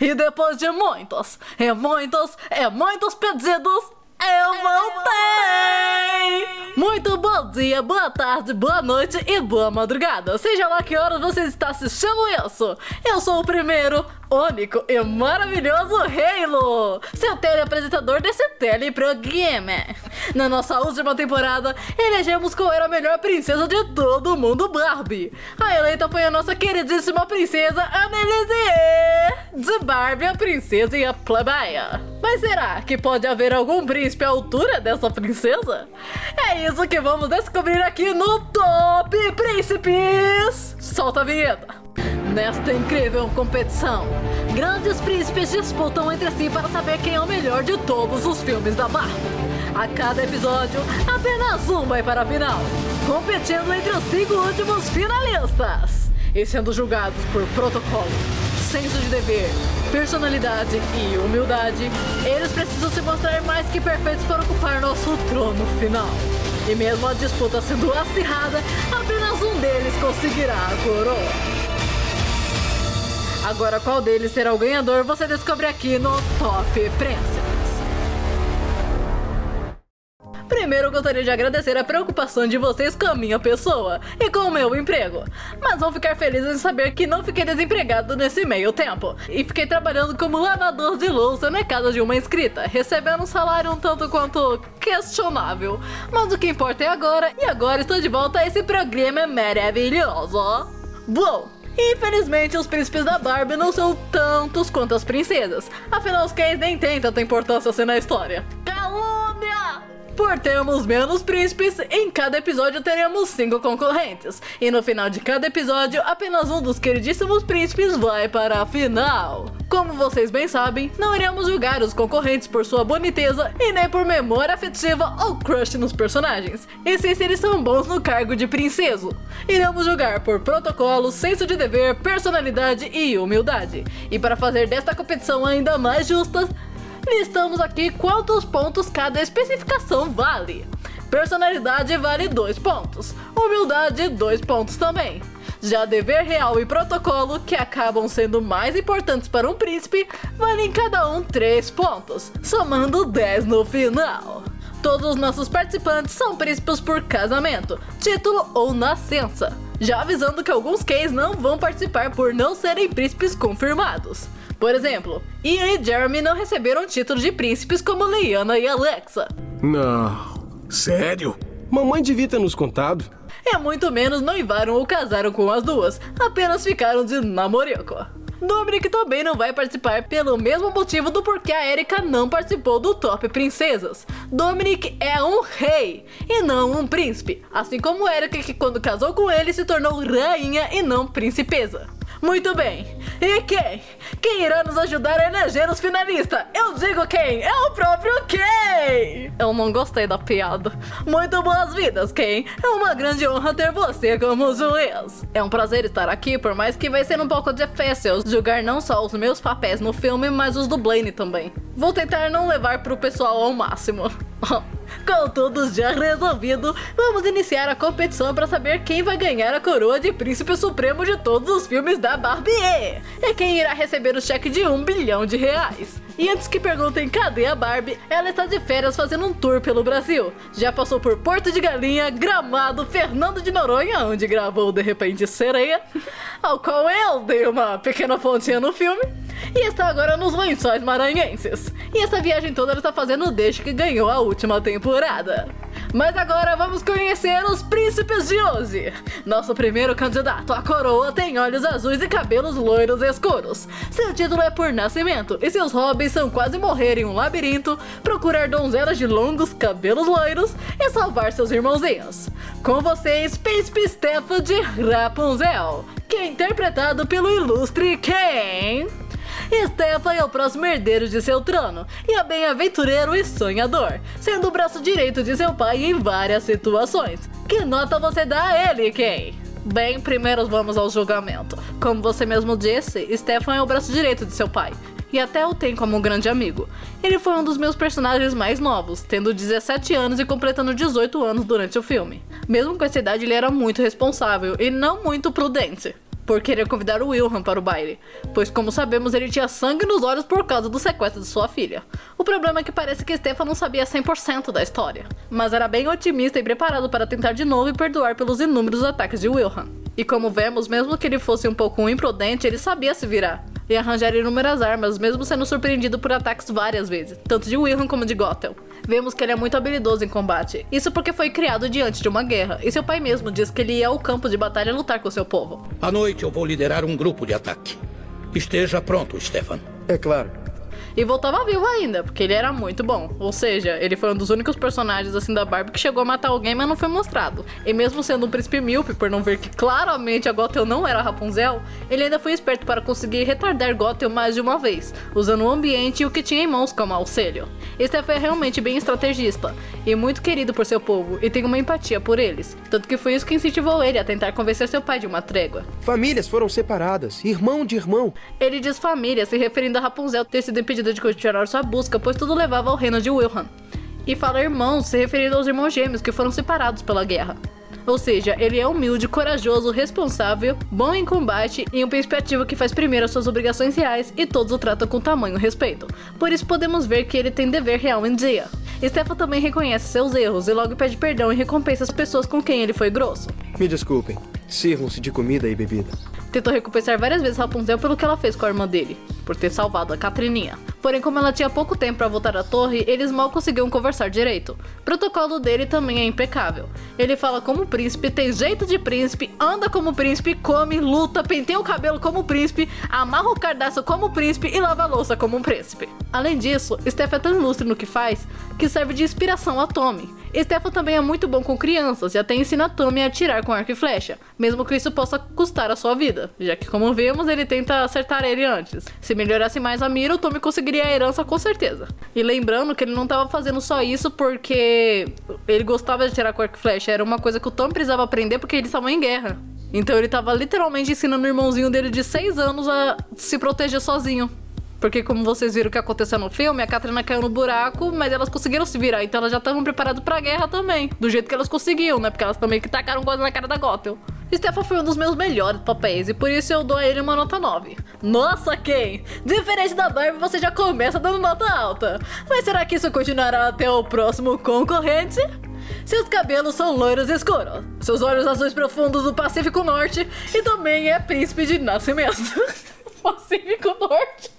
E depois de muitos pedidos, eu voltei! Muito bom dia, boa tarde, boa noite e boa madrugada. Seja lá que horas você está assistindo isso. Eu sou o primeiro, único e maravilhoso Halo, seu teleapresentador desse teleprograma. Na nossa última temporada, elegemos qual era a melhor princesa de todo o mundo Barbie. A eleita foi a nossa queridíssima princesa Annelise, de Barbie, a princesa e a plebeia. Mas será que pode haver algum príncipe à altura dessa princesa? É isso que vamos descobrir aqui no Top Príncipes! Solta a vinheta! Nesta incrível competição, grandes príncipes disputam entre si para saber quem é o melhor de todos os filmes da Barbie. A cada episódio, apenas um vai para a final, competindo entre os 5 últimos finalistas e sendo julgados por protocolo, senso de dever, personalidade e humildade. Eles precisam se mostrar mais que perfeitos para ocupar nosso trono final. E mesmo a disputa sendo acirrada, apenas um deles conseguirá a coroa. Agora, qual deles será o ganhador, você descobre aqui no Top Príncipes. Primeiro, eu gostaria de agradecer a preocupação de vocês com a minha pessoa e com o meu emprego. Mas vão ficar felizes em saber que não fiquei desempregado nesse meio tempo. E fiquei trabalhando como lavador de louça na casa de uma inscrita, recebendo um salário um tanto quanto questionável. Mas o que importa é agora, e agora estou de volta a esse programa maravilhoso. Bom, infelizmente, os príncipes da Barbie não são tantos quanto as princesas. Afinal, os gays nem têm tanta importância assim na história. Calúnia! Por termos menos príncipes, em cada episódio teremos 5 concorrentes. E no final de cada episódio, apenas um dos queridíssimos príncipes vai para a final. Como vocês bem sabem, não iremos julgar os concorrentes por sua boniteza e nem por memória afetiva ou crush nos personagens, e sim se eles são bons no cargo de princeso. Iremos julgar por protocolo, senso de dever, personalidade e humildade. E para fazer desta competição ainda mais justa, listamos aqui quantos pontos cada especificação vale. Personalidade vale 2 pontos, humildade 2 pontos também. Já dever real e protocolo, que acabam sendo mais importantes para um príncipe, valem cada um 3 pontos, somando 10 no final. Todos os nossos participantes são príncipes por casamento, título ou nascença. Já avisando que alguns gays não vão participar por não serem príncipes confirmados. Por exemplo, Ian e Jeremy não receberam título de príncipes como Liana e Alexa. Não, sério? Mamãe devia ter nos contado. E muito menos noivaram ou casaram com as duas, apenas ficaram de namorico. Dominic também não vai participar pelo mesmo motivo do porquê a Erika não participou do Top Princesas. Dominic é um rei e não um príncipe, assim como Erika, que quando casou com ele se tornou rainha e não princesa. Muito bem, e quem? Quem irá nos ajudar a eleger os finalistas? Eu digo quem? É o próprio Ken! Eu não gostei da piada. Muito boas-vindas, Ken. É uma grande honra ter você como juiz. É um prazer estar aqui, por mais que vai ser um pouco difícil julgar não só os meus papéis no filme, mas os do Blaine também. Vou tentar não levar pro pessoal ao máximo. Com tudo já resolvido, vamos iniciar a competição para saber quem vai ganhar a coroa de príncipe supremo de todos os filmes da Barbie. E quem irá receber o cheque de R$1 bilhão. E antes que perguntem cadê a Barbie, ela está de férias fazendo um tour pelo Brasil. Já passou por Porto de Galinha, Gramado, Fernando de Noronha, onde gravou De Repente Sereia, ao qual eu dei uma pequena pontinha no filme, e está agora nos Lençóis Maranhenses. E essa viagem toda ela está fazendo desde que ganhou a última temporada. Mas agora vamos conhecer os príncipes de hoje. Nosso primeiro candidato à coroa tem olhos azuis e cabelos loiros escuros. Seu título é por nascimento e seus hobbies são quase morrer em um labirinto, procurar donzelas de longos cabelos loiros e salvar seus irmãozinhos. Com vocês, Príncipe Stefan de Rapunzel, que é interpretado pelo ilustre Ken. Stefan é o próximo herdeiro de seu trono e é bem aventureiro e sonhador, sendo o braço direito de seu pai em várias situações. Que nota você dá a ele, Ken? Bem, primeiro vamos ao julgamento. Como você mesmo disse, Stefan é o braço direito de seu pai, e até o tem como um grande amigo. Ele foi um dos meus personagens mais novos, tendo 17 anos e completando 18 anos durante o filme. Mesmo com essa idade, ele era muito responsável e não muito prudente. por querer convidar o Wilhelm para o baile, pois como sabemos ele tinha sangue nos olhos por causa do sequestro de sua filha. O problema é que parece que Stefan não sabia 100% da história, mas era bem otimista e preparado para tentar de novo e perdoar pelos inúmeros ataques de Wilhelm. E como vemos, mesmo que ele fosse um pouco imprudente, ele sabia se virar e arranjar inúmeras armas, mesmo sendo surpreendido por ataques várias vezes, tanto de Wilhelm como de Gothel. Vemos que ele é muito habilidoso em combate, isso porque foi criado diante de uma guerra, e seu pai mesmo diz que ele ia ao campo de batalha lutar com seu povo. À noite eu vou liderar um grupo de ataque. Esteja pronto, Stefan. É claro. E voltava vivo ainda, porque ele era muito bom. Ou seja, ele foi um dos únicos personagens assim da Barbie que chegou a matar alguém, mas não foi mostrado. E mesmo sendo um príncipe míope, por não ver que claramente a Gothel não era a Rapunzel, ele ainda foi esperto para conseguir retardar Gothel mais de uma vez, usando o ambiente e o que tinha em mãos como auxílio. Stefan é realmente bem estrategista, e muito querido por seu povo, e tem uma empatia por eles. Tanto que foi isso que incentivou ele a tentar convencer seu pai de uma trégua. Famílias foram separadas, irmão de irmão. Ele diz família, se referindo a Rapunzel ter sido impedida de continuar sua busca, pois tudo levava ao reino de Wilhelm. E fala irmãos, se referindo aos irmãos gêmeos que foram separados pela guerra. Ou seja, ele é humilde, corajoso, responsável, bom em combate e um príncipe ativo que faz primeiro as suas obrigações reais e todos o tratam com tamanho respeito. Por isso podemos ver que ele tem dever real em dia. Stefan também reconhece seus erros e logo pede perdão e recompensa as pessoas com quem ele foi grosso. Me desculpem, sirvam-se de comida e bebida. Tentou recompensar várias vezes Rapunzel pelo que ela fez com a irmã dele, por ter salvado a Catrininha. Porém, como ela tinha pouco tempo para voltar à torre, eles mal conseguiam conversar direito. O protocolo dele também é impecável. Ele fala como príncipe, tem jeito de príncipe, anda como príncipe, come, luta, penteia o cabelo como príncipe, amarra o cardaço como príncipe e lava a louça como um príncipe. Além disso, Stefan é tão ilustre no que faz, que serve de inspiração a Tommy. Stefan também é muito bom com crianças e até ensina Tommy a atirar com arco e flecha, mesmo que isso possa custar a sua vida, já que como vemos ele tenta acertar ele antes. Se melhorasse mais a mira, o Tommy conseguiria a herança com certeza. E lembrando que ele não estava fazendo só isso porque ele gostava de atirar com arco e flecha, era uma coisa que o Tommy precisava aprender porque eles estavam em guerra. Então ele estava literalmente ensinando o irmãozinho dele de 6 anos a se proteger sozinho. Porque como vocês viram o que aconteceu no filme, a Catrina caiu no buraco, mas elas conseguiram se virar, então elas já estavam preparadas pra guerra também. Do jeito que elas conseguiam, né? Porque elas também que tacaram coisa na cara da Gothel. Stefan foi um dos meus melhores papéis, e por isso eu dou a ele uma nota 9. Nossa, Ken! Diferente da Barbie, você já começa dando nota alta. Mas será que isso continuará até o próximo concorrente? Seus cabelos são loiros escuros, seus olhos azuis profundos do Pacífico Norte, e também é príncipe de nascimento. Pacífico Norte.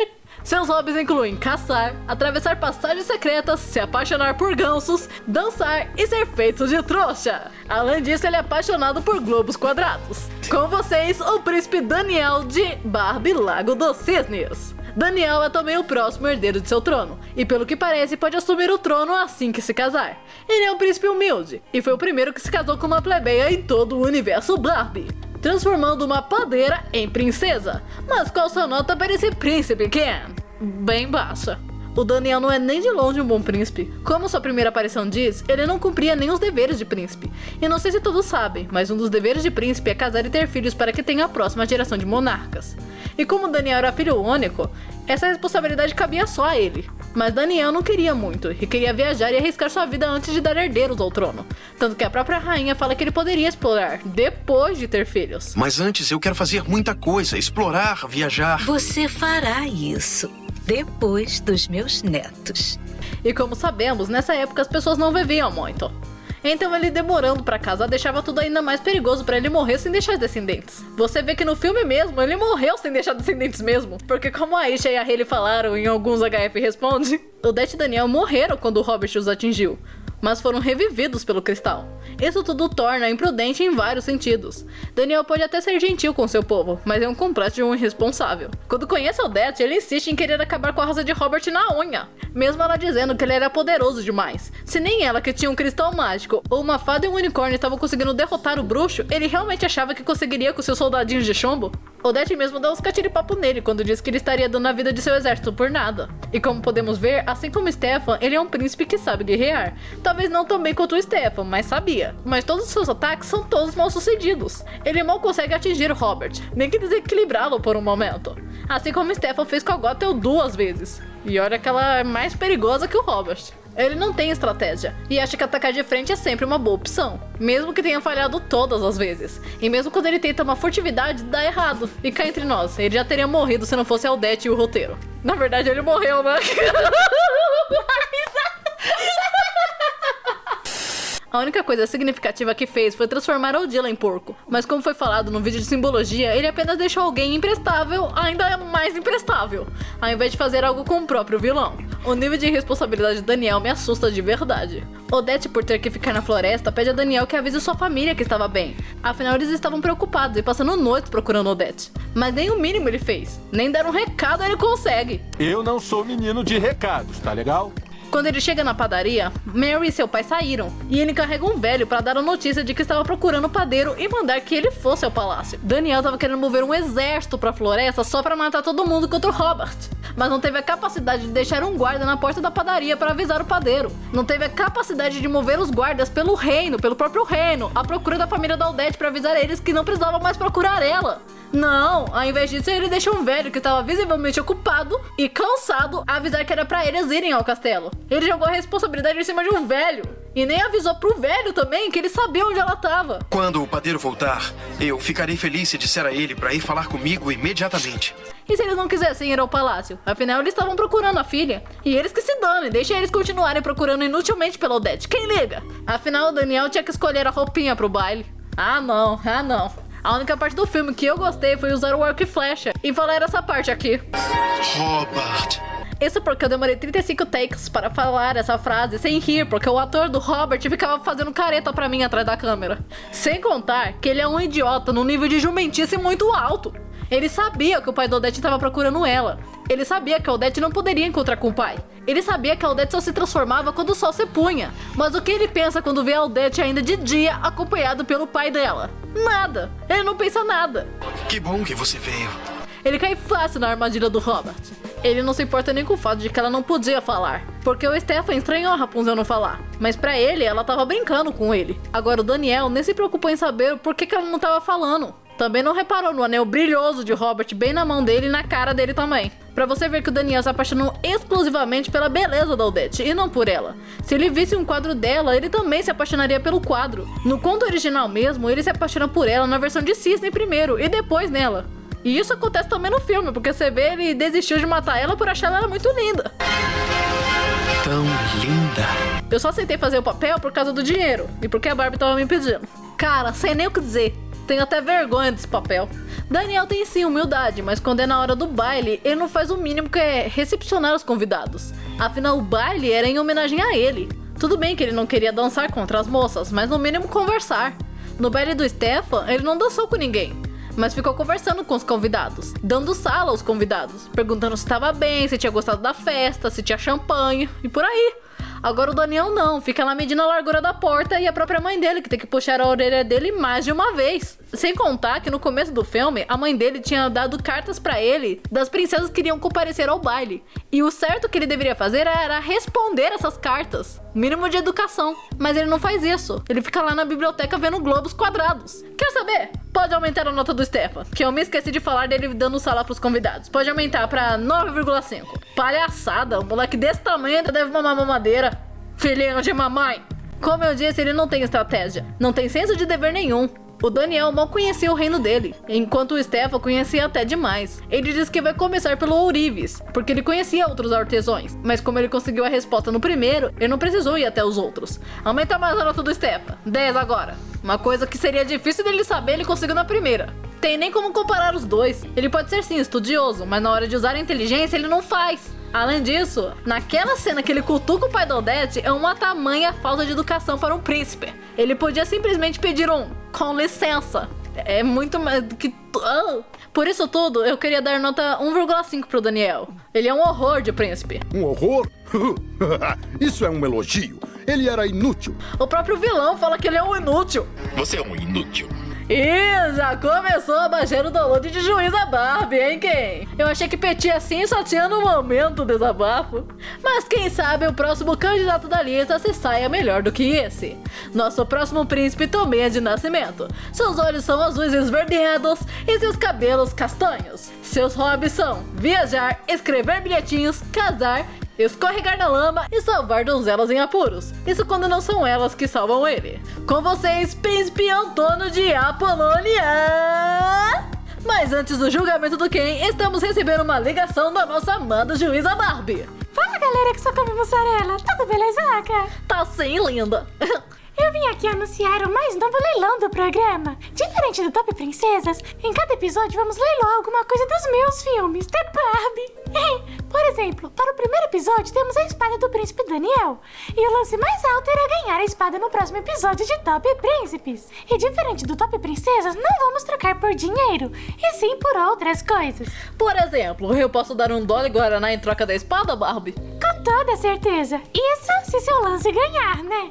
Seus hobbies incluem caçar, atravessar passagens secretas, se apaixonar por gansos, dançar e ser feito de trouxa. Além disso, ele é apaixonado por globos quadrados. Com vocês, o príncipe Daniel de Barbie Lago dos Cisnes. Daniel é também o próximo herdeiro de seu trono, e pelo que parece pode assumir o trono assim que se casar. Ele é um príncipe humilde, e foi o primeiro que se casou com uma plebeia em todo o universo Barbie, transformando uma padeira em princesa. Mas qual sua nota para esse príncipe, Ken? Bem baixa. O Daniel não é nem de longe um bom príncipe. Como sua primeira aparição diz, ele não cumpria nem os deveres de príncipe. E não sei se todos sabem, mas um dos deveres de príncipe é casar e ter filhos para que tenha a próxima geração de monarcas. E como Daniel era filho único, essa responsabilidade cabia só a ele. Mas Daniel não queria muito, e queria viajar e arriscar sua vida antes de dar herdeiros ao trono. Tanto que a própria rainha fala que ele poderia explorar, depois de ter filhos. Mas antes eu quero fazer muita coisa, explorar, viajar. Você fará isso depois dos meus netos. E como sabemos, nessa época as pessoas não viviam muito. Então ele demorando pra casar deixava tudo ainda mais perigoso pra ele morrer sem deixar descendentes. Você vê que no filme mesmo, ele morreu sem deixar descendentes mesmo. Porque como a Aisha e a Hailey falaram em alguns HF Responde, Odette e Daniel morreram quando o Robert os atingiu, mas foram revividos pelo cristal. Isso tudo torna imprudente em vários sentidos. Daniel pode até ser gentil com seu povo, mas é um completo de um irresponsável. Quando conhece Odette, ele insiste em querer acabar com a raça de Robert na unha, mesmo ela dizendo que ele era poderoso demais. Se nem ela, que tinha um cristal mágico, ou uma fada e um unicórnio estavam conseguindo derrotar o bruxo, ele realmente achava que conseguiria com seus soldadinhos de chumbo? Odette mesmo dá uns catiripapo nele quando diz que ele estaria dando a vida de seu exército por nada. E como podemos ver, assim como Stefan, ele é um príncipe que sabe guerrear. Talvez não tão bem quanto o Stefan, mas sabia. Mas todos os seus ataques são todos mal sucedidos. Ele mal consegue atingir Robert, nem que desequilibrá-lo por um momento. Assim como Stefan fez com a Gothel 2 vezes. E olha que ela é mais perigosa que o Robert. Ele não tem estratégia e acha que atacar de frente é sempre uma boa opção, mesmo que tenha falhado todas as vezes. E mesmo quando ele tenta uma furtividade, dá errado. E cá entre nós, ele já teria morrido se não fosse a Odette e o roteiro. Na verdade, ele morreu, né? A única coisa significativa que fez foi transformar Odila em porco. Mas como foi falado no vídeo de simbologia, ele apenas deixou alguém imprestável ainda mais imprestável, ao invés de fazer algo com o próprio vilão. O nível de responsabilidade de Daniel me assusta de verdade. Odette, por ter que ficar na floresta, pede a Daniel que avise sua família que estava bem. Afinal, eles estavam preocupados e passando noites procurando Odette. Mas nem o mínimo ele fez. Nem dar um recado ele consegue. Eu não sou menino de recados, tá legal? Quando ele chega na padaria, Mary e seu pai saíram, e ele encarrega um velho para dar a notícia de que estava procurando o padeiro e mandar que ele fosse ao palácio. Daniel estava querendo mover um exército para a floresta só para matar todo mundo contra o Robert, mas não teve a capacidade de deixar um guarda na porta da padaria para avisar o padeiro. Não teve a capacidade de mover os guardas pelo reino, pelo próprio reino, à procura da família da Odette para avisar eles que não precisavam mais procurar ela. Não, ao invés disso ele deixa um velho que estava visivelmente ocupado e cansado avisar que era pra eles irem ao castelo. Ele jogou a responsabilidade em cima de um velho e nem avisou pro velho também que ele sabia onde ela estava. Quando o padeiro voltar, eu ficarei feliz se disser a ele pra ir falar comigo imediatamente. E se eles não quisessem ir ao palácio? Afinal, eles estavam procurando a filha. E eles que se danem, deixem eles continuarem procurando inutilmente pela Odette. Quem liga? Afinal, o Daniel tinha que escolher a roupinha pro baile. Ah não. A única parte do filme que eu gostei foi usar o arco e flecha e falar essa parte aqui. Robert. Isso porque eu demorei 35 takes para falar essa frase sem rir, porque o ator do Robert ficava fazendo careta pra mim atrás da câmera. Sem contar que ele é um idiota num nível de jumentice muito alto. Ele sabia que o pai da Odette estava procurando ela. Ele sabia que a Odette não poderia encontrar com o pai. Ele sabia que a Odette só se transformava quando o sol se punha. Mas o que ele pensa quando vê a Odette ainda de dia acompanhado pelo pai dela? Nada. Ele não pensa nada. Que bom que você veio. Ele cai fácil na armadilha do Robert. Ele não se importa nem com o fato de que ela não podia falar, porque o Stefan estranhou a Rapunzel não falar. Mas pra ele, ela tava brincando com ele. Agora o Daniel nem se preocupou em saber por que ela não tava falando. Também não reparou no anel brilhoso de Robert bem na mão dele e na cara dele também. Pra você ver que o Daniel se apaixonou exclusivamente pela beleza da Odette e não por ela. Se ele visse um quadro dela, ele também se apaixonaria pelo quadro. No conto original mesmo, ele se apaixona por ela na versão de Cisne primeiro e depois nela. E isso acontece também no filme, porque você vê ele desistiu de matar ela por achar ela muito linda. Tão linda. Eu só aceitei fazer o papel por causa do dinheiro e porque a Barbie tava me pedindo. Cara, sem nem o que dizer. Tenho até vergonha desse papel. Daniel tem sim humildade, mas quando é na hora do baile, ele não faz o mínimo que é recepcionar os convidados. Afinal, o baile era em homenagem a ele. Tudo bem que ele não queria dançar contra as moças, mas no mínimo conversar. No baile do Stefan, ele não dançou com ninguém, mas ficou conversando com os convidados, dando sala aos convidados, perguntando se estava bem, se tinha gostado da festa, se tinha champanhe e por aí. Agora o Daniel não, fica lá medindo a largura da porta e a própria mãe dele que tem que puxar a orelha dele mais de uma vez. Sem contar que no começo do filme, a mãe dele tinha dado cartas pra ele das princesas que iriam comparecer ao baile. E o certo que ele deveria fazer era responder essas cartas. Mínimo de educação. Mas ele não faz isso. Ele fica lá na biblioteca vendo globos quadrados. Quer saber? Pode aumentar a nota do Stefan, que eu me esqueci de falar dele dando sala pros convidados. Pode aumentar pra 9,5. Palhaçada, um moleque desse tamanho ainda deve mamar mamadeira. Filhinho de mamãe. Como eu disse, ele não tem estratégia. Não tem senso de dever nenhum. O Daniel mal conhecia o reino dele, enquanto o Stefan conhecia até demais. Ele diz que vai começar pelo ourives, porque ele conhecia outros artesãos, mas como ele conseguiu a resposta no primeiro, ele não precisou ir até os outros. Aumenta mais a nota do Stefan, 10 agora. Uma coisa que seria difícil dele saber, ele conseguiu na primeira. Tem nem como comparar os dois. Ele pode ser sim estudioso, mas na hora de usar a inteligência ele não faz. Além disso, naquela cena que ele cutuca o pai da Odette, é uma tamanha falta de educação para um príncipe. Ele podia simplesmente pedir um com licença. É muito mais do que... Por isso tudo, eu queria dar nota 1,5 pro Daniel. Ele é um horror de príncipe. Um horror? Isso é um elogio. Ele era inútil. O próprio vilão fala que ele é um inútil. Você é um inútil. Ih, já começou a baixar o download de Juiz a Barbie, hein, quem? Eu achei que Petit assim só tinha no momento desabafo. Mas quem sabe o próximo candidato da lista se saia melhor do que esse. Nosso próximo príncipe também é de nascimento. Seus olhos são azuis esverdeados e seus cabelos castanhos. Seus hobbies são viajar, escrever bilhetinhos, casar escorregar na lama e salvar donzelas em apuros. Isso quando não são elas que salvam ele. Com vocês, Príncipe Antônio de Apolônia! Mas antes do julgamento do Ken, estamos recebendo uma ligação da nossa amada juíza Barbie. Fala, galera que só come mussarela, tudo belezaca? Tá sim, linda. Eu vim aqui anunciar o mais novo leilão do programa. Diferente do Top Princesas, em cada episódio vamos leiloar alguma coisa dos meus filmes, da Barbie. Por exemplo, para o primeiro episódio temos a espada do Príncipe Daniel. E o lance mais alto irá ganhar a espada no próximo episódio de Top Príncipes. E diferente do Top Princesas, não vamos trocar por dinheiro, e sim por outras coisas. Por exemplo, eu posso dar um Dolly Guaraná em troca da espada, Barbie? Com toda certeza. Isso se seu lance ganhar, né?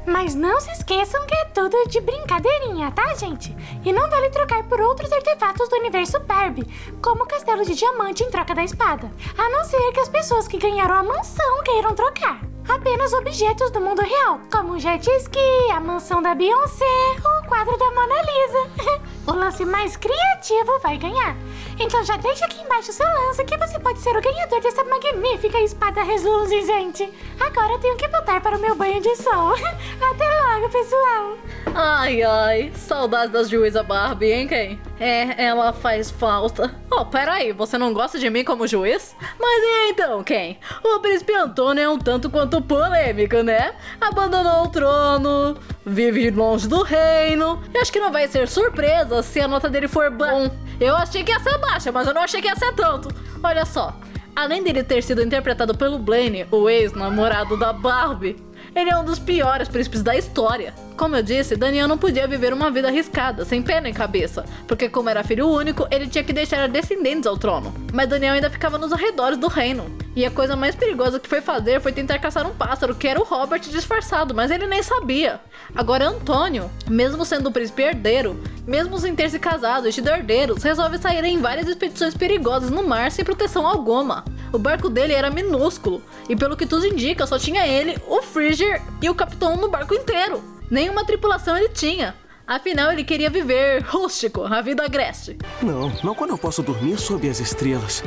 Mas não se esqueçam que é tudo de brincadeirinha, tá, gente? E não vale trocar por outros artefatos do universo Barbie, como o castelo de diamante em troca da espada. A não ser que as pessoas que ganharam a mansão queiram trocar. Apenas objetos do mundo real, como o jet ski, a mansão da Beyoncé ou o quadro da Mona Lisa. O lance mais criativo vai ganhar. Então já deixa aqui embaixo o seu lance que você pode ser o ganhador dessa magnífica espada reluzente. Agora eu tenho que voltar para o meu banho de sol. Até logo, pessoal. Ai, ai, saudades das juíza Barbie, hein, Ken? Ela faz falta. Oh, peraí, você não gosta de mim como juiz? Mas e então, Ken? O Príncipe Antônio é um tanto quanto polêmico, né? Abandonou o trono, vive longe do reino. Eu acho que não vai ser surpresa se a nota dele for bom. Eu achei que ia ser baixa, mas eu não achei que ia ser tanto. Olha só, além dele ter sido interpretado pelo Blaine, o ex-namorado da Barbie, ele é um dos piores príncipes da história. Como eu disse, Daniel não podia viver uma vida arriscada, sem pé nem cabeça, porque como era filho único, ele tinha que deixar descendentes ao trono. Mas Daniel ainda ficava nos arredores do reino. E a coisa mais perigosa que foi fazer foi tentar caçar um pássaro, que era o Robert disfarçado, mas ele nem sabia. Agora Antônio, mesmo sendo o príncipe herdeiro, mesmo sem ter se casado e tido herdeiros, resolve sair em várias expedições perigosas no mar sem proteção alguma. O barco dele era minúsculo, e pelo que tudo indica, só tinha ele, o Frigger e o capitão no barco inteiro. Nenhuma tripulação ele tinha. Afinal, ele queria viver rústico, a vida agreste. Não quando eu posso dormir sob as estrelas.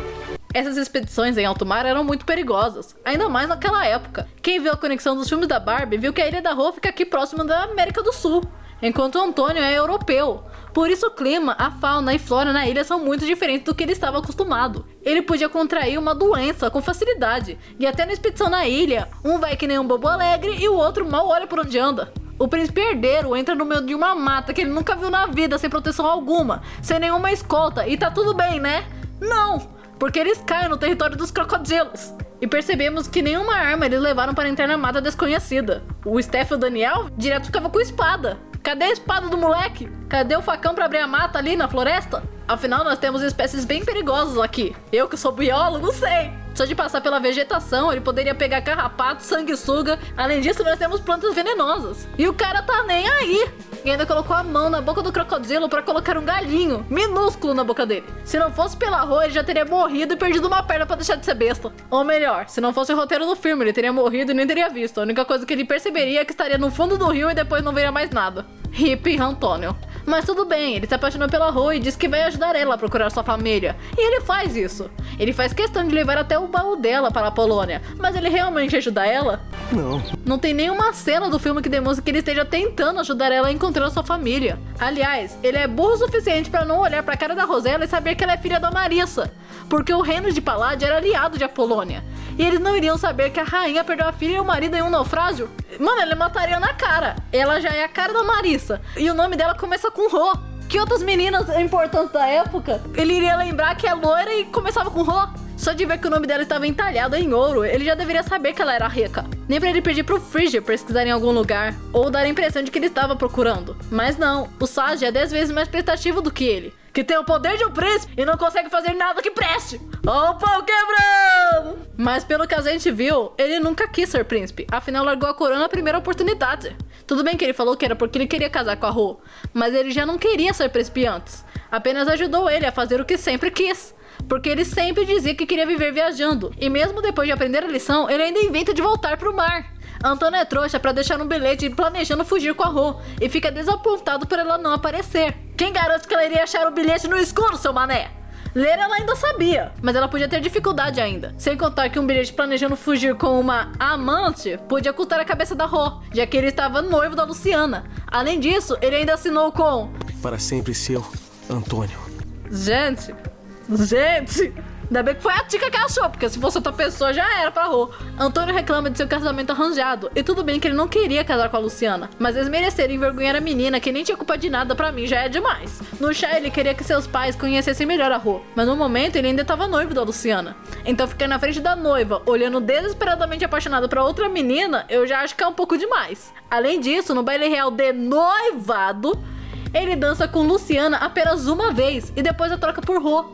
Essas expedições em alto mar eram muito perigosas, ainda mais naquela época. Quem viu a conexão dos filmes da Barbie viu que a Ilha da Rô fica aqui próximo da América do Sul, enquanto Antônio é europeu. Por isso o clima, a fauna e flora na ilha são muito diferentes do que ele estava acostumado. Ele podia contrair uma doença com facilidade, e até na expedição na ilha, um vai que nem um bobo alegre e o outro mal olha por onde anda. O príncipe herdeiro entra no meio de uma mata que ele nunca viu na vida, sem proteção alguma, sem nenhuma escolta, e tá tudo bem, né? Não! Porque eles caem no território dos crocodilos. E percebemos que nenhuma arma eles levaram para entrar na mata desconhecida. O Steph e o Daniel direto ficava com espada. Cadê a espada do moleque? Cadê o facão para abrir a mata ali na floresta? Afinal, nós temos espécies bem perigosas aqui. Eu que sou biólogo, sei. Só de passar pela vegetação, ele poderia pegar carrapato, sanguessuga. Além disso, nós temos plantas venenosas. E o cara tá nem aí. E ainda colocou a mão na boca do crocodilo para colocar um galinho minúsculo na boca dele. Se não fosse pela Rô, ele já teria morrido e perdido uma perna para deixar de ser besta. Ou melhor, se não fosse o roteiro do filme, ele teria morrido e nem teria visto. A única coisa que ele perceberia é que estaria no fundo do rio e depois não veria mais nada. Hip Antônio. Mas tudo bem, ele se apaixonou pela Rô e diz que vai ajudar ela a procurar sua família. E ele faz isso. Ele faz questão de levar até o baú dela para a Polônia. Mas ele realmente ajuda ela? Não tem nenhuma cena do filme que demonstre que ele esteja tentando ajudar ela a encontrar sua família. Aliás, ele é burro o suficiente para não olhar para a cara da Rosella e saber que ela é filha da Marissa. Porque o reino de Paládio era aliado de Apolônia. E eles não iriam saber que a rainha perdeu a filha e o marido em um naufrágio? Mano, ele mataria na cara. Ela já é a cara da Marissa. E o nome dela começa com Rô. Que outras meninas importantes da época ele iria lembrar que é loira e começava com Rô? Só de ver que o nome dela estava entalhado em ouro, ele já deveria saber que ela era rica. Nem pra ele pedir pro Frigger pesquisar em algum lugar, ou dar a impressão de que ele estava procurando. Mas não, o Sage é 10 vezes mais prestativo do que ele, que tem o poder de um príncipe e não consegue fazer nada que preste. Ó o pau quebrando! Mas pelo que a gente viu, ele nunca quis ser príncipe, afinal largou a coroa na primeira oportunidade. Tudo bem que ele falou que era porque ele queria casar com a Rô, mas ele já não queria ser príncipe antes. Apenas ajudou ele a fazer o que sempre quis. Porque ele sempre dizia que queria viver viajando. E mesmo depois de aprender a lição, ele ainda inventa de voltar pro mar. Antônio é trouxa pra deixar um bilhete planejando fugir com a Rô. E fica desapontado por ela não aparecer. Quem garante que ela iria achar o bilhete no escuro, seu mané? Ler ela ainda sabia, mas ela podia ter dificuldade ainda. Sem contar que um bilhete planejando fugir com uma amante podia custar a cabeça da Rô, já que ele estava noivo da Luciana. Além disso, ele ainda assinou com... Para sempre seu, Antônio. Gente... Ainda bem que foi a Tica que achou, porque se fosse outra pessoa já era pra Rô. Antônio reclama de seu casamento arranjado, e tudo bem que ele não queria casar com a Luciana, mas desmerecer e envergonhar a menina que nem tinha culpa de nada pra mim já é demais. No chá ele queria que seus pais conhecessem melhor a Rô, mas no momento ele ainda estava noivo da Luciana. Então ficar na frente da noiva, olhando desesperadamente apaixonado pra outra menina, eu já acho que é um pouco demais. Além disso, no baile real de noivado, ele dança com Luciana apenas uma vez e depois a troca por Rô.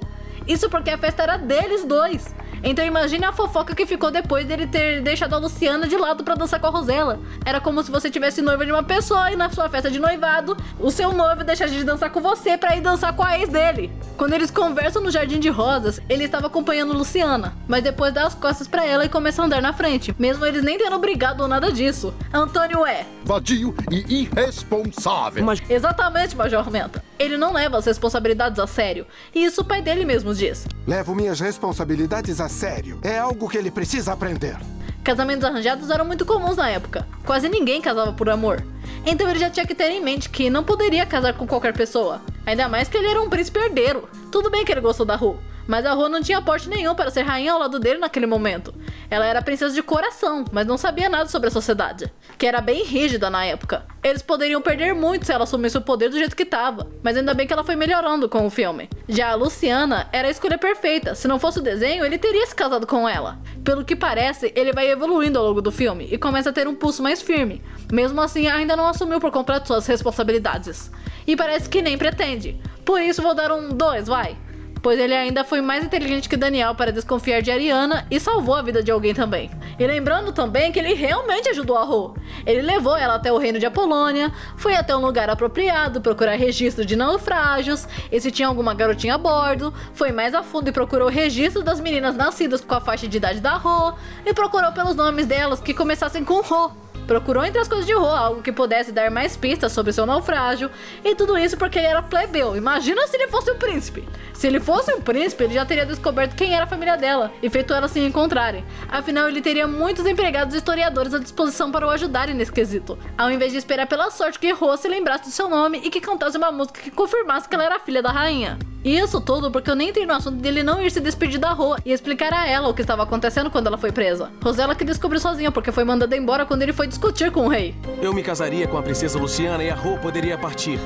Isso porque a festa era deles dois. Então imagine a fofoca que ficou depois dele ter deixado a Luciana de lado pra dançar com a Rosella. Era como se você tivesse noiva de uma pessoa e na sua festa de noivado, o seu noivo deixasse de dançar com você pra ir dançar com a ex dele. Quando eles conversam no Jardim de Rosas, ele estava acompanhando Luciana, mas depois dá as costas pra ela e começa a andar na frente, mesmo eles nem tendo brigado ou nada disso. Antônio é... vadio e irresponsável. Exatamente, Major Menta. Ele não leva as responsabilidades a sério, e isso o pai dele mesmo diz. Levo minhas responsabilidades a sério. É algo que ele precisa aprender. Casamentos arranjados eram muito comuns na época. Quase ninguém casava por amor. Então ele já tinha que ter em mente que não poderia casar com qualquer pessoa. Ainda mais que ele era um príncipe herdeiro. Tudo bem que ele gostou da Rô, mas a Rô não tinha porte nenhum para ser rainha ao lado dele naquele momento. Ela era princesa de coração, mas não sabia nada sobre a sociedade, que era bem rígida na época. Eles poderiam perder muito se ela assumisse o poder do jeito que tava, mas ainda bem que ela foi melhorando com o filme. Já a Luciana era a escolha perfeita. Se não fosse o desenho, ele teria se casado com ela. Pelo que parece, ele vai evoluindo ao longo do filme e começa a ter um pulso mais firme. Mesmo assim, ainda não assumiu por completo suas responsabilidades. E parece que nem pretende. Por isso vou dar um 2, vai. Pois ele ainda foi mais inteligente que Daniel para desconfiar de Ariana e salvou a vida de alguém também. E lembrando também que ele realmente ajudou a Rô. Ele levou ela até o reino de Apolônia, foi até um lugar apropriado procurar registro de naufrágios, e se tinha alguma garotinha a bordo, foi mais a fundo e procurou registros das meninas nascidas com a faixa de idade da Rô, e procurou pelos nomes delas que começassem com Rô. Procurou entre as coisas de Rô algo que pudesse dar mais pistas sobre seu naufrágio, e tudo isso porque ele era plebeu. Imagina se ele fosse um príncipe. Se ele fosse um príncipe, ele já teria descoberto quem era a família dela e feito elas se encontrarem. Afinal, ele teria muitos empregados e historiadores à disposição para o ajudarem nesse quesito, ao invés de esperar pela sorte que Rô se lembrasse do seu nome e que cantasse uma música que confirmasse que ela era filha da rainha. E isso tudo porque eu nem entrei no assunto dele não ir se despedir da Rô e explicar a ela o que estava acontecendo quando ela foi presa. Rosella que descobriu sozinha porque foi mandada embora quando ele foi discutir com o rei. Eu me casaria com a princesa Luciana e a Rô poderia partir.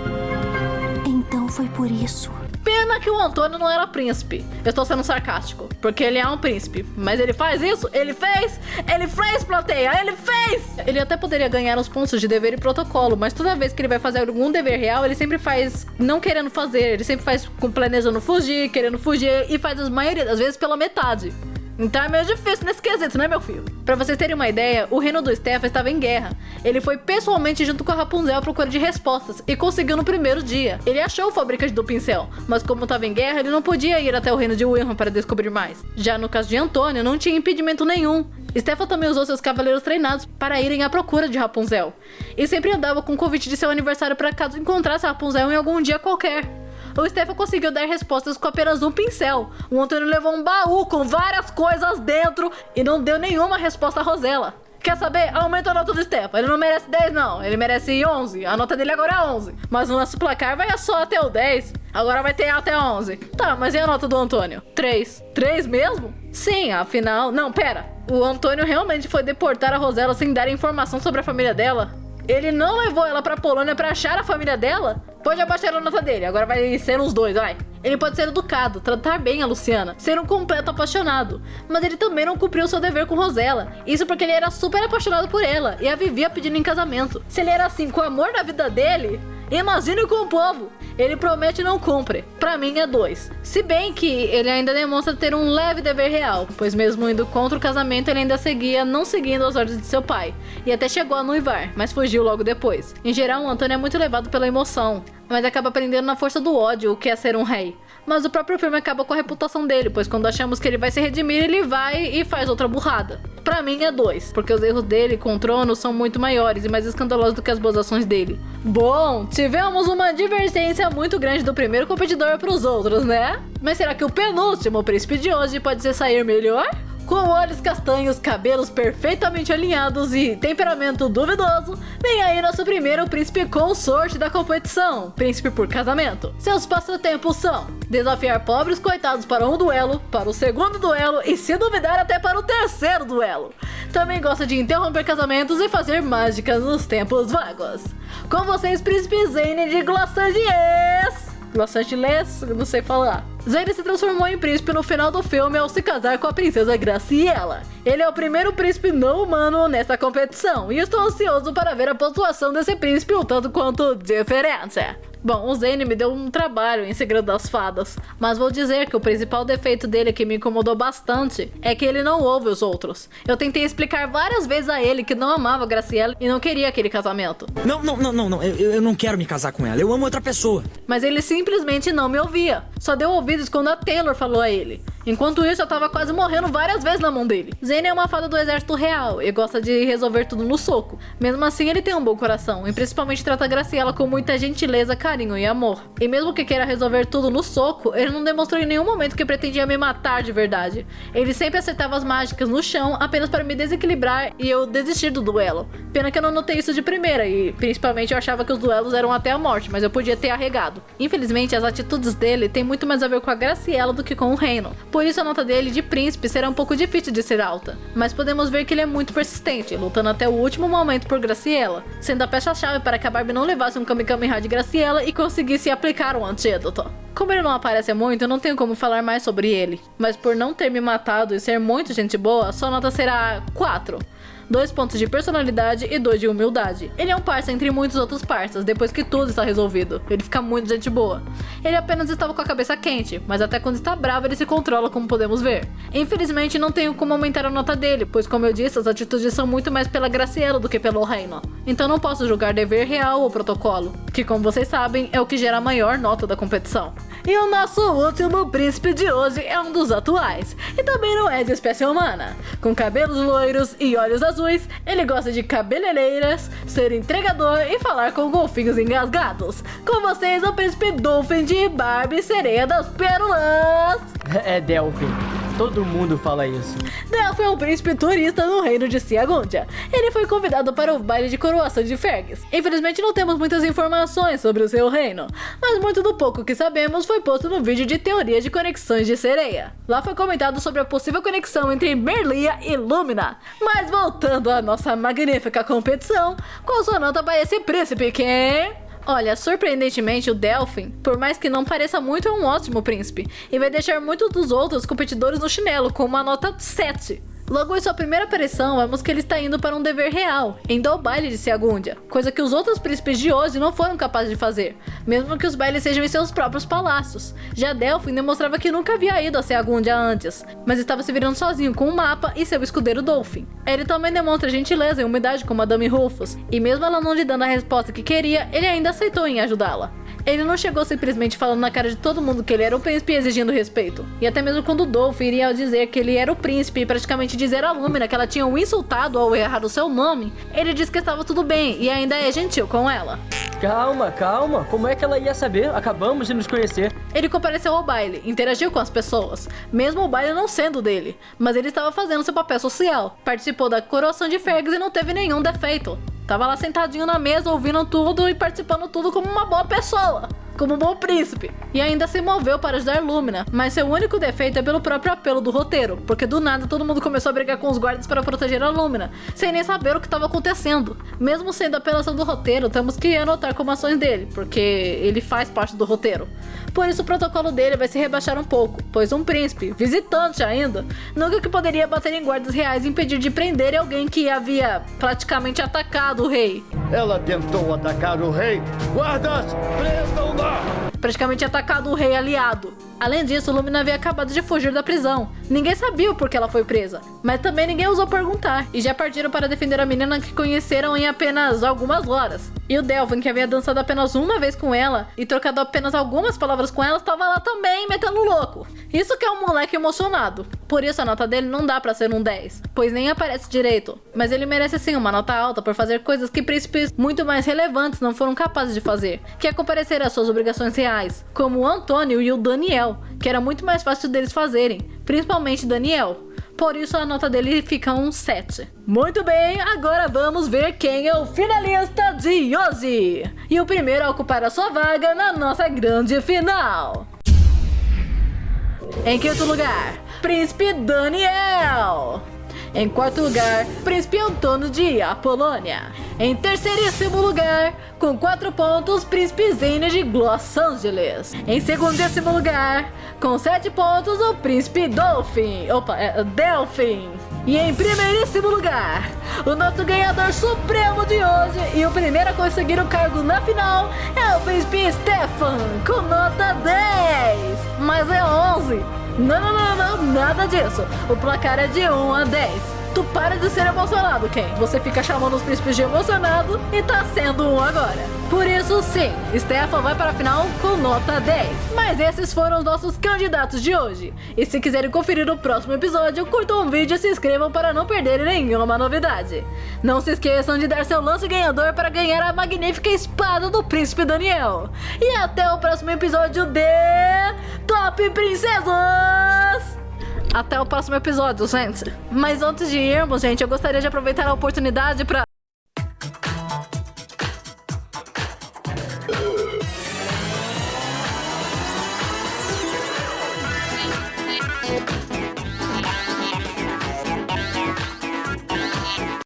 Então foi por isso. Pena que o Antônio não era príncipe. Eu estou sendo sarcástico, porque ele é um príncipe. Mas ele faz isso? Ele fez, plateia, ele fez! Ele até poderia ganhar os pontos de dever e protocolo, mas toda vez que ele vai fazer algum dever real, ele sempre faz não querendo fazer. Ele sempre faz planejando fugir, querendo fugir, e faz a maioria das vezes pela metade. Então é meio difícil nesse quesito, né, meu filho? Pra vocês terem uma ideia, o reino do Stefan estava em guerra. Ele foi pessoalmente junto com a Rapunzel à procura de respostas e conseguiu no primeiro dia. Ele achou o fabricante do pincel, mas como estava em guerra, ele não podia ir até o reino de Wilhelm para descobrir mais. Já no caso de Antônio, não tinha impedimento nenhum. Stefan também usou seus cavaleiros treinados para irem à procura de Rapunzel. E sempre andava com o convite de seu aniversário para caso encontrasse a Rapunzel em algum dia qualquer. O Stefan conseguiu dar respostas com apenas um pincel. O Antônio levou um baú com várias coisas dentro e não deu nenhuma resposta a Rosella. Quer saber? Aumenta a nota do Stefan. Ele não merece 10 não, ele merece 11. A nota dele agora é 11. Mas o nosso placar vai só até o 10. Agora vai ter até 11. Tá, mas e a nota do Antônio? 3. 3 mesmo? Sim, afinal... Não, pera. O Antônio realmente foi deportar a Rosella sem dar informação sobre a família dela? Ele não levou ela pra Polônia pra achar a família dela? Pode abaixar a nota dele, agora vai ser os dois, vai. Ele pode ser educado, tratar bem a Luciana, ser um completo apaixonado, mas ele também não cumpriu seu dever com Rosella. Isso porque ele era super apaixonado por ela e a vivia pedindo em casamento. Se ele era assim com o amor da vida dele, imagine com o povo. Ele promete e não cumpre. Pra mim é 2. Se bem que ele ainda demonstra ter um leve dever real, pois mesmo indo contra o casamento, ele ainda seguia não seguindo as ordens de seu pai. E até chegou a noivar, mas fugiu logo depois. Em geral, o Antônio é muito levado pela emoção, mas acaba aprendendo na força do ódio o que é ser um rei. Mas o próprio filme acaba com a reputação dele, pois quando achamos que ele vai se redimir, ele vai e faz outra burrada. Pra mim é 2, porque os erros dele com o trono são muito maiores e mais escandalosos do que as boas ações dele. Bom, tivemos uma divergência muito grande do primeiro competidor pros outros, né? Mas será que o penúltimo príncipe de hoje pode se sair melhor? Com olhos castanhos, cabelos perfeitamente alinhados e temperamento duvidoso, vem aí nosso primeiro príncipe consorte da competição, príncipe por casamento. Seus passatempos são desafiar pobres coitados para um duelo, para o segundo duelo e, se duvidar, até para o terceiro duelo. Também gosta de interromper casamentos e fazer mágicas nos tempos vagos. Com vocês, príncipe Zane de Los Angeles, não sei falar. Zane se transformou em príncipe no final do filme ao se casar com a princesa Graciela. Ele é o primeiro príncipe não humano nesta competição e estou ansioso para ver a pontuação desse príncipe um tanto quanto diferente. Bom, o Zane me deu um trabalho em Segredo das Fadas, mas vou dizer que o principal defeito dele que me incomodou bastante é que ele não ouve os outros. Eu tentei explicar várias vezes a ele que não amava a Graciela e não queria aquele casamento. Não, eu não quero me casar com ela, eu amo outra pessoa. Mas ele simplesmente não me ouvia, só deu ouvidos quando a Taylor falou a ele. Enquanto isso, eu tava quase morrendo várias vezes na mão dele. Zane é uma fada do exército real e gosta de resolver tudo no soco. Mesmo assim, ele tem um bom coração e principalmente trata a Graciela com muita gentileza, carinho e amor. E mesmo que queira resolver tudo no soco, ele não demonstrou em nenhum momento que pretendia me matar de verdade. Ele sempre acertava as mágicas no chão apenas para me desequilibrar e eu desistir do duelo. Pena que eu não notei isso de primeira e principalmente eu achava que os duelos eram até a morte, mas eu podia ter arregado. Infelizmente, as atitudes dele têm muito mais a ver com a Graciela do que com o reino. Por isso a nota dele de príncipe será um pouco difícil de ser alta, mas podemos ver que ele é muito persistente, lutando até o último momento por Graciela, sendo a peça-chave para que a Barbie não levasse um Kamehameha de Graciela e conseguisse aplicar um antídoto. Como ele não aparece muito, eu não tenho como falar mais sobre ele, mas por não ter me matado e ser muito gente boa, sua nota será 4. 2 pontos de personalidade e 2 de humildade. Ele é um parça entre muitos outros parças, depois que tudo está resolvido. Ele fica muito gente boa. Ele apenas estava com a cabeça quente, mas até quando está bravo ele se controla, como podemos ver. Infelizmente não tenho como aumentar a nota dele, pois como eu disse, as atitudes são muito mais pela Graciela do que pelo reino. Então não posso julgar dever real ou protocolo, que como vocês sabem é o que gera a maior nota da competição. E o nosso último príncipe de hoje é um dos atuais, e também não é de espécie humana. Com cabelos loiros e olhos azuis, ele gosta de cabeleireiras, ser entregador e falar com golfinhos engasgados. Com vocês, o príncipe Dolphin de Barbie Sereia das Pérolas. É Delphin. Todo mundo fala isso. Delphin é um príncipe turista no reino de Ciagundia. Ele foi convidado para o baile de coroação de Fergus. Infelizmente não temos muitas informações sobre o seu reino, mas muito do pouco que sabemos foi posto no vídeo de teoria de conexões de sereia. Lá foi comentado sobre a possível conexão entre Merlia e Lumina. Mas voltando à nossa magnífica competição, qual sua nota para esse príncipe, Ken? Olha, surpreendentemente o Delphin, por mais que não pareça muito, é um ótimo príncipe e vai deixar muitos dos outros competidores no chinelo com uma nota 7. Logo em sua primeira aparição, vemos que ele está indo para um dever real, indo ao baile de Ciagundia, coisa que os outros príncipes de hoje não foram capazes de fazer, mesmo que os bailes sejam em seus próprios palácios. Já Delphin demonstrava que nunca havia ido a Ciagundia antes, mas estava se virando sozinho com um mapa e seu escudeiro Dolphin. Ele também demonstra gentileza e humildade com Madame Rufus, e mesmo ela não lhe dando a resposta que queria, ele ainda aceitou em ajudá-la. Ele não chegou simplesmente falando na cara de todo mundo que ele era o príncipe e exigindo respeito. E até mesmo quando Dolphin iria dizer que ele era o príncipe e praticamente dizer a Lumina que ela tinha o insultado ao errar o seu nome, ele disse que estava tudo bem e ainda é gentil com ela. Calma, como é que ela ia saber? Acabamos de nos conhecer. Ele compareceu ao baile, interagiu com as pessoas, mesmo o baile não sendo dele, mas ele estava fazendo seu papel social. Participou da coroação de Fergus e não teve nenhum defeito. Tava lá sentadinho na mesa, ouvindo tudo e participando tudo como uma boa pessoa, como um bom príncipe. E ainda se moveu para ajudar Lumina, mas seu único defeito é pelo próprio apelo do roteiro, porque do nada todo mundo começou a brigar com os guardas para proteger a Lumina, sem nem saber o que estava acontecendo. Mesmo sendo a apelação do roteiro, temos que anotar como ações dele, porque ele faz parte do roteiro. Por isso o protocolo dele vai se rebaixar um pouco, pois um príncipe, visitante ainda, nunca que poderia bater em guardas reais e impedir de prender alguém que havia praticamente atacado o rei. Ela tentou atacar o rei. Guardas, prendam-na! praticamente atacado o rei aliado. Além disso, Lumina havia acabado de fugir da prisão. Ninguém sabia o porquê ela foi presa, mas também ninguém ousou perguntar, e já partiram para defender a menina que conheceram em apenas algumas horas. E o Delvin, que havia dançado apenas uma vez com ela e trocado apenas algumas palavras com ela, estava lá também, metendo louco. Isso que é um moleque emocionado. Por isso a nota dele não dá pra ser um 10, pois nem aparece direito. Mas ele merece sim uma nota alta por fazer coisas que príncipes muito mais relevantes não foram capazes de fazer, que é comparecer às suas obrigações reais, como o Antônio e o Daniel, que era muito mais fácil deles fazerem, principalmente Daniel. Por isso a nota dele fica um 7. Muito bem, agora vamos ver quem é o finalista de hoje. E o primeiro a ocupar a sua vaga na nossa grande final. Em quinto lugar, Príncipe Daniel. Em quarto lugar, Príncipe Antônio de Apolônia. Em terceiríssimo lugar, com 4 pontos, Príncipe Zane de Los Angeles. Em segundíssimo lugar, com 7 pontos, o Príncipe Delfim. E em primeiríssimo lugar, o nosso ganhador supremo de hoje e o primeiro a conseguir o cargo na final é o Príncipe Stefan, com nota 10. Mas é 11. Não, nada disso. O placar é de 1 a 10. Tu para de ser emocionado, Ken. Você fica chamando os príncipes de emocionado e tá sendo um agora. Por isso, sim, Stefan vai para a final com nota 10. Mas esses foram os nossos candidatos de hoje. E se quiserem conferir o próximo episódio, curtam o vídeo e se inscrevam para não perderem nenhuma novidade. Não se esqueçam de dar seu lance ganhador para ganhar a magnífica espada do Príncipe Daniel. E até o próximo episódio de Top Princesas! Até o próximo episódio, gente. Mas antes de irmos, gente, eu gostaria de aproveitar a oportunidade para